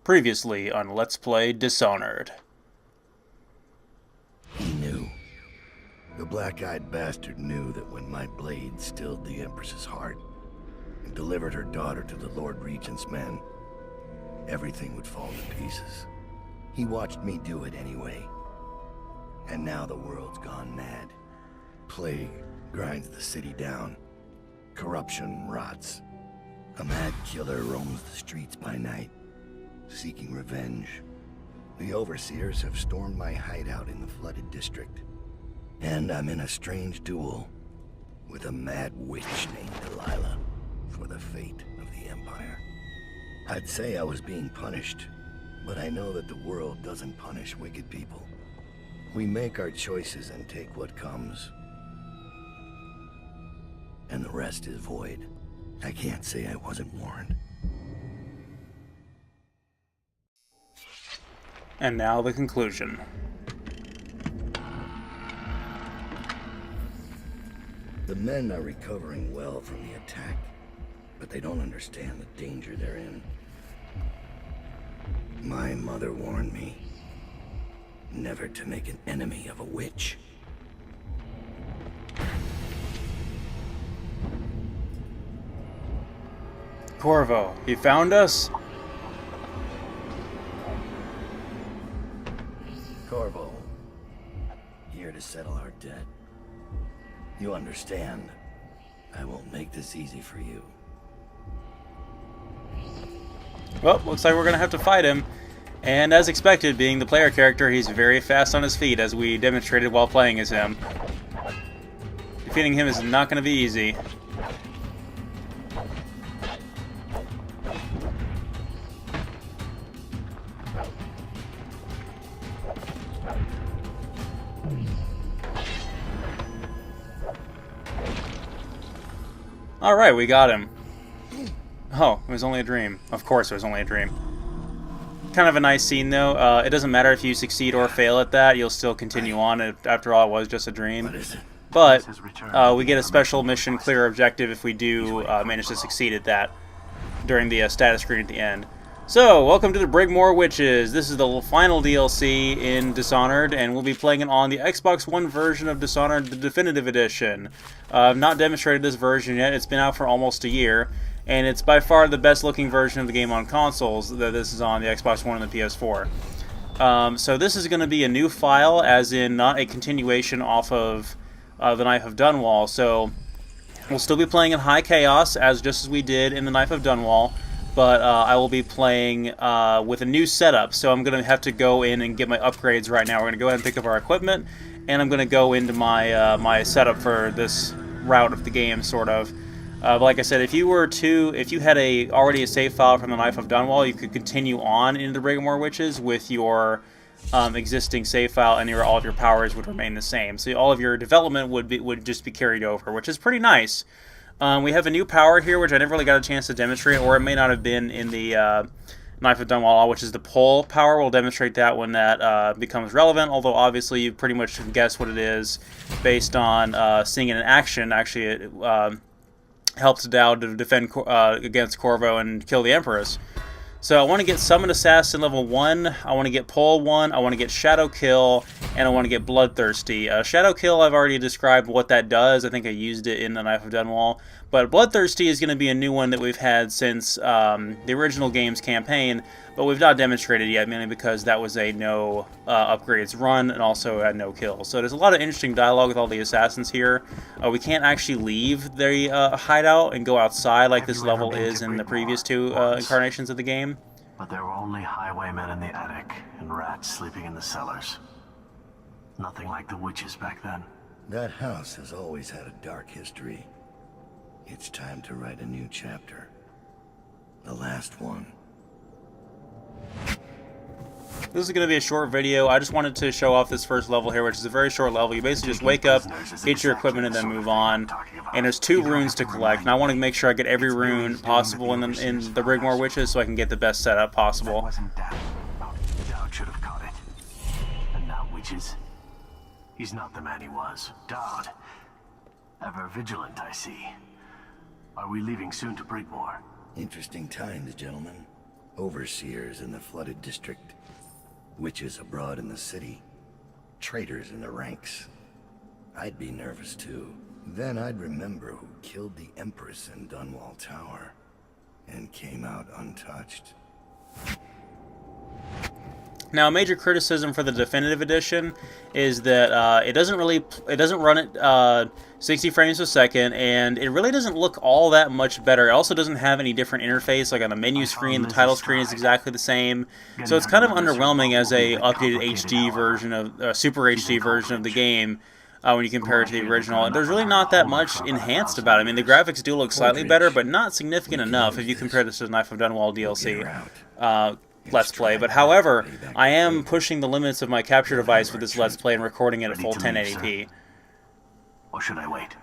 Previously on Let's Play Dishonored. He knew. The black-eyed bastard knew that when my blade stilled the Empress's heart and delivered her daughter to the Lord Regent's men, everything would fall to pieces. He watched me do it anyway. And now the world's gone mad. Plague grinds the city down. Corruption rots. A mad killer roams the streets by night, seeking revenge. The overseers have stormed my hideout in the flooded district. And I'm in a strange duel with a mad witch named Delilah for the fate of the Empire. I'd say I was being punished, but I know that the world doesn't punish wicked people. We make our choices and take what comes. And the rest is void. I can't say I wasn't warned. And now the conclusion. The men are recovering well from the attack, but they don't understand the danger they're in. My mother warned me never to make an enemy of a witch. Corvo, you found us? Corvo, here to settle our debt. You understand, I won't make this easy for you. Well, looks like we're going to have to fight him. And as expected, being the player character, he's very fast on his feet, as we demonstrated while playing as him. Defeating him is not going to be easy. Alright, we got him. Oh, it was only a dream. Of course it was only a dream. Kind of a nice scene, though. It doesn't matter if you succeed or fail at that. You'll still continue on. After all, it was just a dream. But we get a special mission clear objective if we do manage to succeed at that during the status screen at the end. So, welcome to the Brigmore Witches. This is the final DLC in Dishonored, and we'll be playing it on the Xbox One version of Dishonored, the Definitive Edition. I've not demonstrated this version yet. It's been out for almost a year, and it's by far the best looking version of the game on consoles. This is on the Xbox One and the PS4. So this is going to be a new file, as in not a continuation off of the Knife of Dunwall. So we'll still be playing in high chaos, just as we did in the Knife of Dunwall. But I will be playing with a new setup, so I'm going to have to go in and get my upgrades right now. We're going to go ahead and pick up our equipment, and I'm going to go into my my setup for this route of the game, sort of. But like I said, if you had already a save file from the Knife of Dunwall, you could continue on into the Brigmore Witches with your existing save file, and all of your powers would remain the same. So all of your development would just be carried over, which is pretty nice. We have a new power here, which I never really got a chance to demonstrate, or it may not have been in the Knife of Dunwall, which is the pull power. We'll demonstrate that when that becomes relevant, although obviously you pretty much can guess what it is based on seeing it in action. Actually, it helps Daud to defend against Corvo and kill the Empress. So I want to get Summoned Assassin level 1, I want to get Pull 1, I want to get Shadow Kill, and I want to get Bloodthirsty. Shadow Kill, I've already described what that does. I think I used it in the Knife of Dunwall. But Bloodthirsty is going to be a new one that we've had since the original game's campaign, but we've not demonstrated yet, mainly because that was a no upgrades run and also a no kill. So there's a lot of interesting dialogue with all the assassins here. We can't actually leave the hideout and go outside like this level is in the previous two incarnations of the game. But there were only highwaymen in the attic and rats sleeping in the cellars. Nothing like the witches back then. That house has always had a dark history. It's time to write a new chapter. The last one. This is going to be a short video. I just wanted to show off this first level here, which is a very short level. You basically just wake up, get your equipment, and then move on. And there's 2 runes to collect, and I want to make sure I get every rune possible in the Brigmore Witches so I can get the best setup possible. Wasn't Daud. Daud should have caught it. And now witches? He's not the man he was. Daud. Ever vigilant, I see. Are we leaving soon to Brigmore? Interesting times, gentlemen. Overseers in the flooded district, witches abroad in the city, traitors in the ranks. I'd be nervous too. Then I'd remember who killed the Empress in Dunwall Tower and came out untouched. Now, a major criticism for the Definitive Edition is that it doesn't run at 60 frames per second, and it really doesn't look all that much better. It also doesn't have any different interface. Like on the menu screen, the title screen is exactly the same. So it's kind of underwhelming as a updated HD version of Super HD version of the game. When you compare it to the original, and there's really not that much enhanced about it. I mean, the graphics do look slightly better, but not significant enough if you compare this to the Knife of Dunwall DLC Let's Play. But however, I am pushing the limits of my capture device with this Let's Play and recording it at full 1080p. Or should I wait?